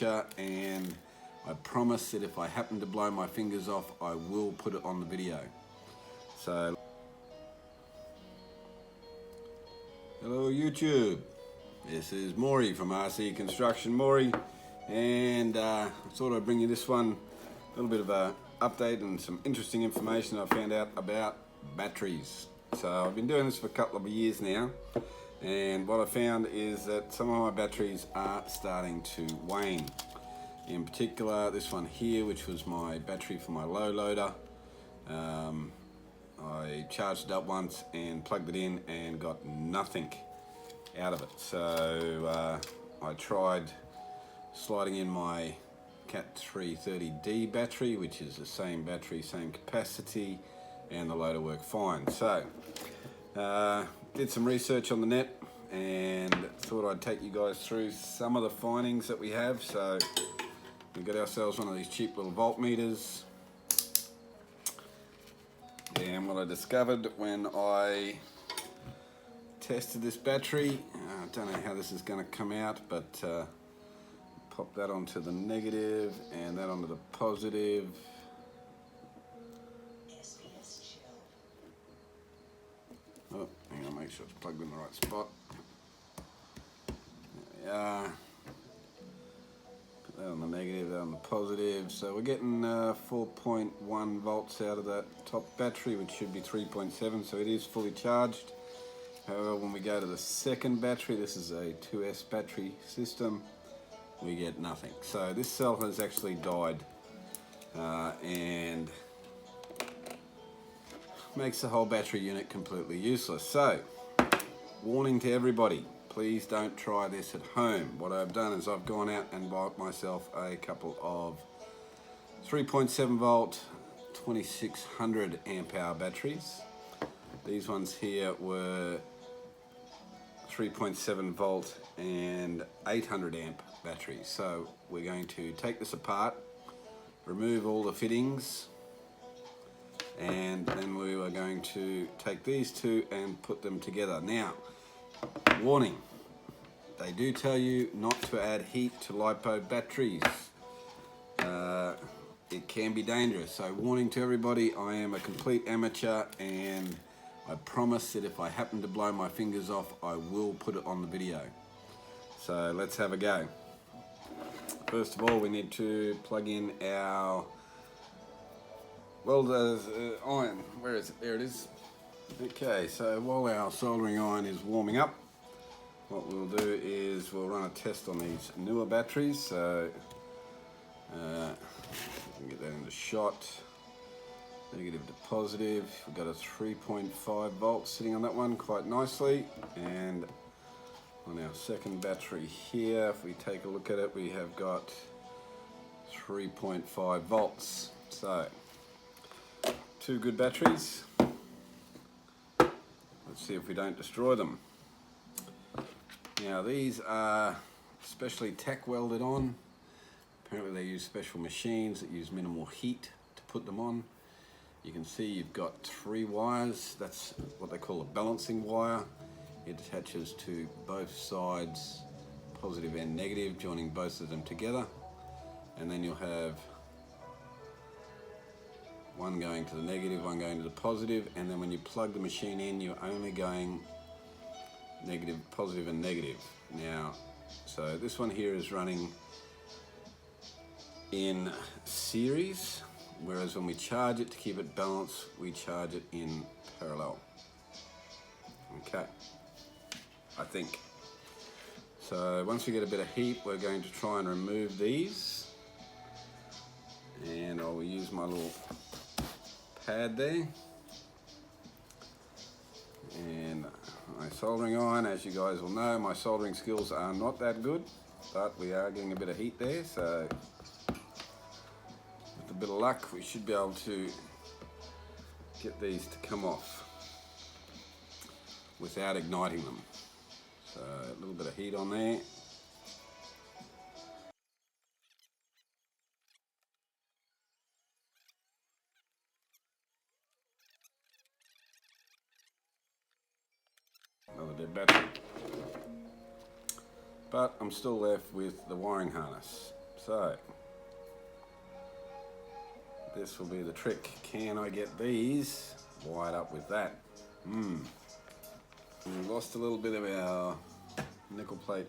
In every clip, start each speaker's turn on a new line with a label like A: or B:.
A: amateur, and I promise that if I happen to blow my fingers off, I will put it on the video. So, hello YouTube, this is Maury from RC Construction Maury, and I thought I'd bring you this one, a little bit of a update and some interesting information I found out about batteries. So I've been doing this for a couple of years now, and what I found is that some of my batteries are starting to wane. In particular, this one here, which was my battery for my low loader, I charged it up once and plugged it in and got nothing out of it. So I tried sliding in my Cat 330D battery, which is the same battery, same capacity, and the loader worked fine. So did some research on the net and thought I'd take you guys through some of the findings that we have. So we got ourselves one of these cheap little voltmeters, and what I discovered when I tested this battery, I don't know how this is going to come out, but pop that onto the negative and that onto the positive. Oh, hang on, make sure it's plugged in the right spot. There we are. Put that on the negative, that on the positive. So we're getting 4.1 volts out of that top battery, which should be 3.7, so it is fully charged. However, when we go to the second battery, this is a 2S battery system, we get nothing. So this cell has actually died and makes the whole battery unit completely useless. So, warning to everybody, please don't try this at home. What I've done is I've gone out and bought myself a couple of 3.7 volt 2600 amp hour batteries. These ones here were 3.7 volt and 800 amp batteries. So we're going to take this apart, remove all the fittings, and then we are going to take these two and put them together. Now, warning, they do tell you not to add heat to LiPo batteries. It can be dangerous, so warning to everybody, I am a complete amateur, and I promise that if I happen to blow my fingers off, I will put it on the video. So let's have a go. First of all, we need to plug in our welder's iron. Where is it? There it is. Okay, so while our soldering iron is warming up, what we'll do is we'll run a test on these newer batteries. So we can get that into shot. Negative to positive. We've got a 3.5 volts sitting on that one quite nicely, and on our second battery here, if we take a look at it, we have got 3.5 volts. So two good batteries. Let's see if we don't destroy them. Now these are specially tack welded on. Apparently they use special machines that use minimal heat to put them on. You can see you've got 3 wires. That's what they call a balancing wire. It attaches to both sides, positive and negative, joining both of them together. And then you'll have one going to the negative, one going to the positive, and then when you plug the machine in, you're only going negative, positive and negative. Now, so this one here is running in series, whereas when we charge it to keep it balanced, we charge it in parallel. Okay, I think. So once we get a bit of heat, we're going to try and remove these, and I'll use my little pad there, and my soldering iron. As you guys will know, my soldering skills are not that good, but we are getting a bit of heat there, so with a bit of luck we should be able to get these to come off without igniting them. So a little bit of heat on there. Another dead battery. But I'm still left with the wiring harness. So this will be the trick. Can I get these wired up with that? We lost a little bit of our nickel plate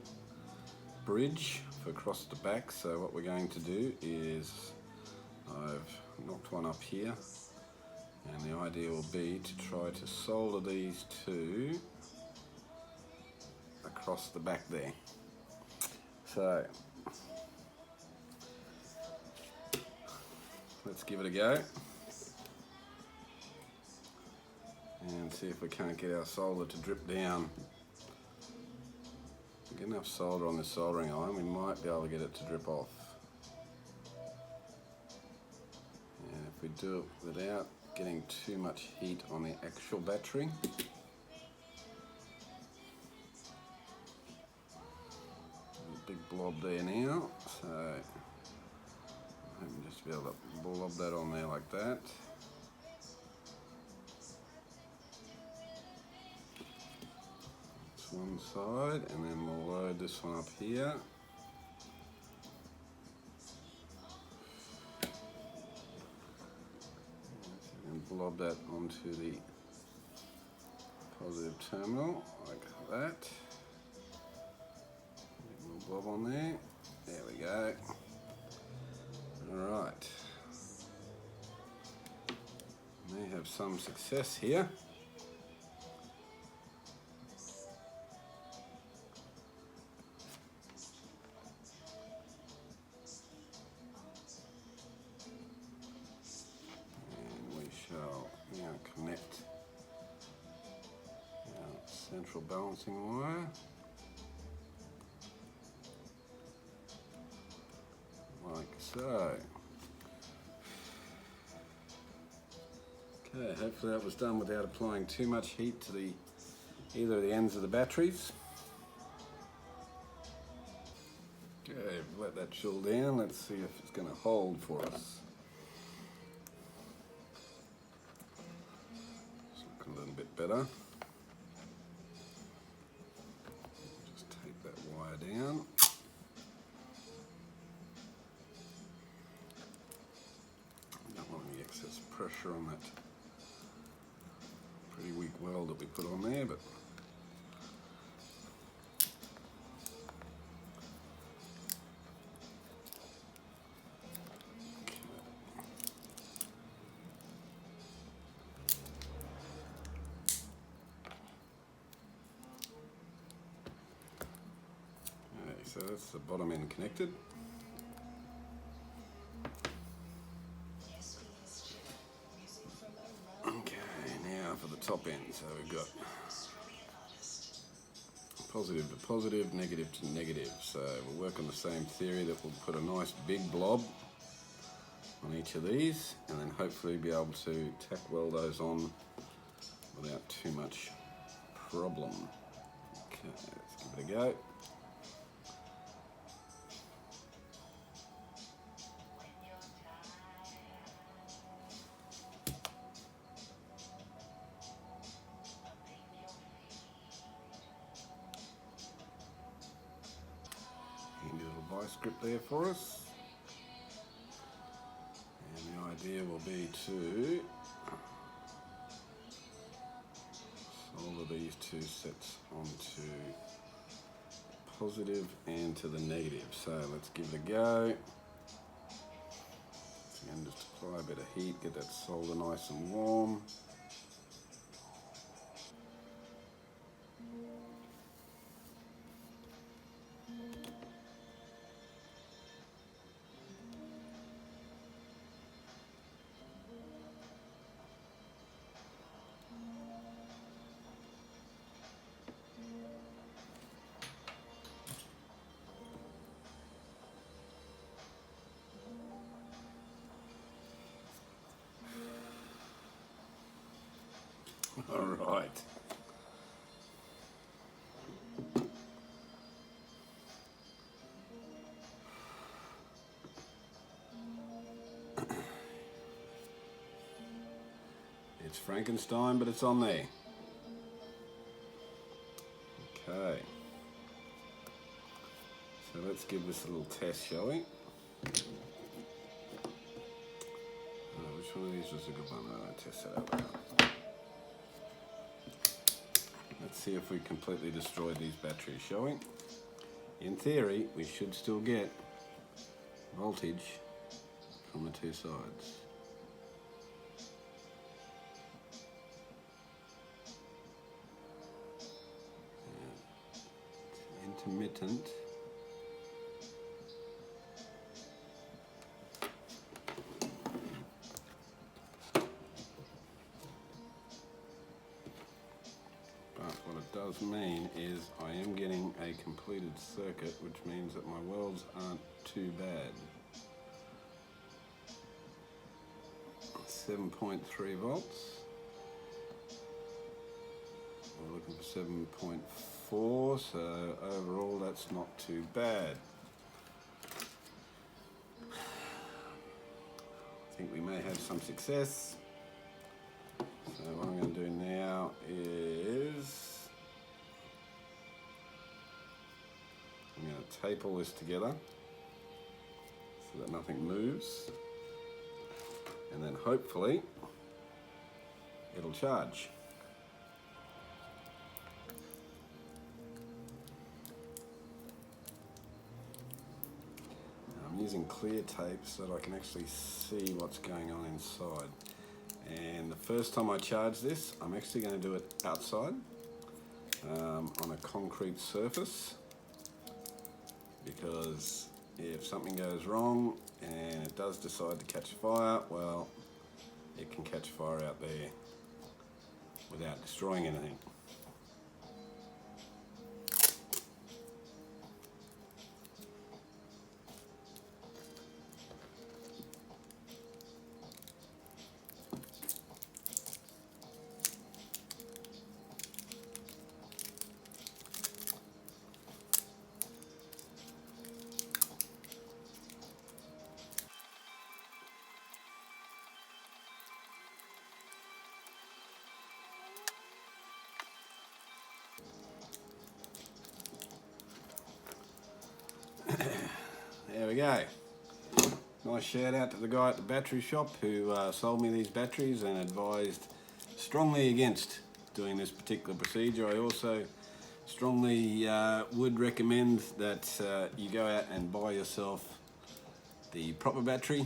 A: bridge for across the back, so what we're going to do is I've knocked one up here, and the idea will be to try to solder these two across the back there. So let's give it a go and see if we can't get our solder to drip down. Get enough solder on this soldering iron, we might be able to get it to drip off. And if we do it without getting too much heat on the actual battery, a big blob there now, so I'm just be able to blob that on there like that. That's one side, and then we'll load this one up here. And blob that onto the positive terminal like that. A little blob on there. There we go. Alright. May have some success here. And we shall now connect our central balancing wire. Like so. Okay, hopefully that was done without applying too much heat to either of the ends of the batteries. Okay, let that chill down. Let's see if it's going to hold for us. It's looking a little bit better. Just take that wire down. Don't want any excess pressure on that pretty weak weld that we put on there, but okay, so that's the bottom end connected. Top end, so we've got positive to positive, negative to negative, so we'll work on the same theory that we'll put a nice big blob on each of these and then hopefully be able to tack weld those on without too much problem. Okay, let's give it a go. Vice grip there for us, and the idea will be to solder these two sets onto positive and to the negative. So let's give it a go. Again, just apply a bit of heat, get that solder nice and warm. All right. It's Frankenstein, but it's on there. Okay. So let's give this a little test, shall we? which one of these was a good one? I'll test that out. Let's see if we completely destroyed these batteries, shall we? In theory, we should still get voltage from the two sides. It's intermittent. Does mean is I am getting a completed circuit, which means that my welds aren't too bad. 7.3 volts. We're looking for 7.4, so overall that's not too bad. I think we may have some success. So what I'm going to do now is I'm going to tape all this together so that nothing moves, and then hopefully it'll charge. Now I'm using clear tape so that I can actually see what's going on inside. And the first time I charge this, I'm actually going to do it outside on a concrete surface, because if something goes wrong and it does decide to catch fire, well, it can catch fire out there without destroying anything. There we go. Nice shout out to the guy at the battery shop who sold me these batteries and advised strongly against doing this particular procedure. I also strongly would recommend that you go out and buy yourself the proper battery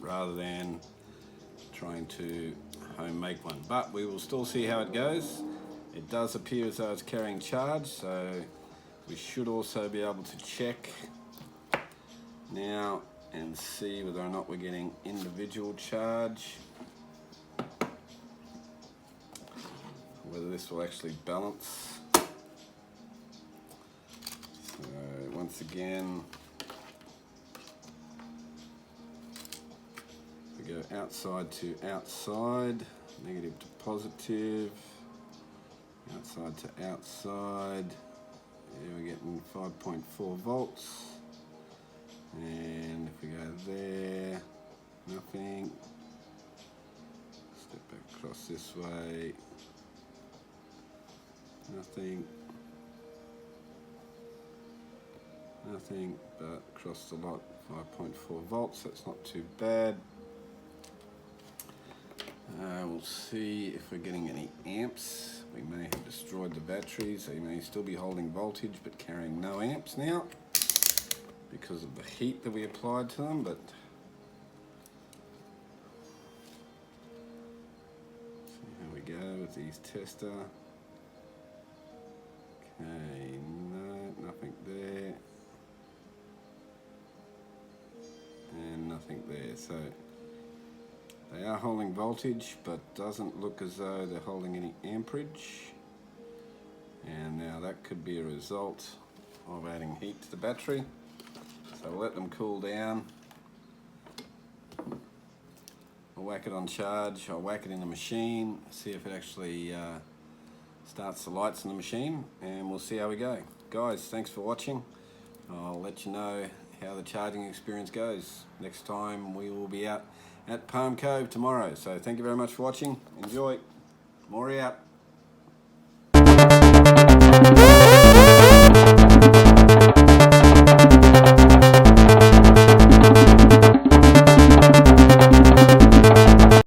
A: rather than trying to home make one. But we will still see how it goes. It does appear as though it's carrying charge, so we should also be able to check now and see whether or not we're getting individual charge, whether this will actually balance. So once again, we go outside to outside, negative to positive, outside to outside. Yeah, we're getting 5.4 volts. And if we go there, nothing. Step back across this way, nothing. Nothing, but across the lot, 5.4 volts, that's not too bad. We'll see if we're getting any amps. We may have destroyed the battery, so you may still be holding voltage but carrying no amps now, because of the heat that we applied to them. But see how we go with these tester. Okay, no, nothing there, and nothing there. So they are holding voltage, but doesn't look as though they're holding any amperage. And now that could be a result of adding heat to the battery. So we'll let them cool down. I'll whack it on charge, I'll whack it in the machine, see if it actually starts the lights in the machine, and we'll see how we go. Guys, thanks for watching. I'll let you know how the charging experience goes. Next time we will be out at Palm Cove tomorrow. So thank you very much for watching. Enjoy. Maury out.